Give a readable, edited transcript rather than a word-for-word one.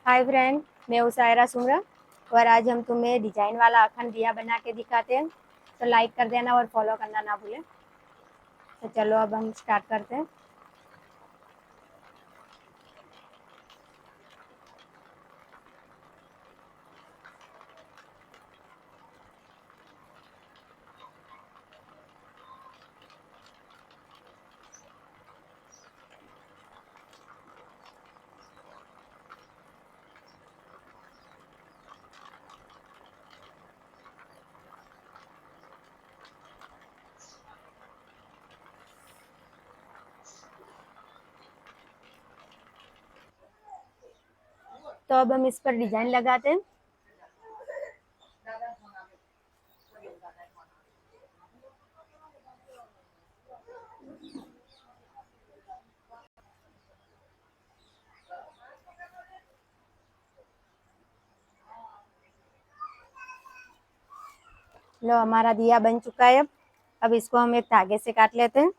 Hi friend, मैं हूँ सायरा सुमरा और आज हम तुम्हें डिजाइन वाला अखंड दिया बना के दिखाते हैं। तो लाइक कर देना और फॉलो करना ना भूलें। तो चलो अब हम स्टार्ट करते हैं। तो अब हम इस पर डिजाइन लगाते हैं। लो, हमारा दिया बन चुका है। अब इसको हम एक धागे से काट लेते हैं।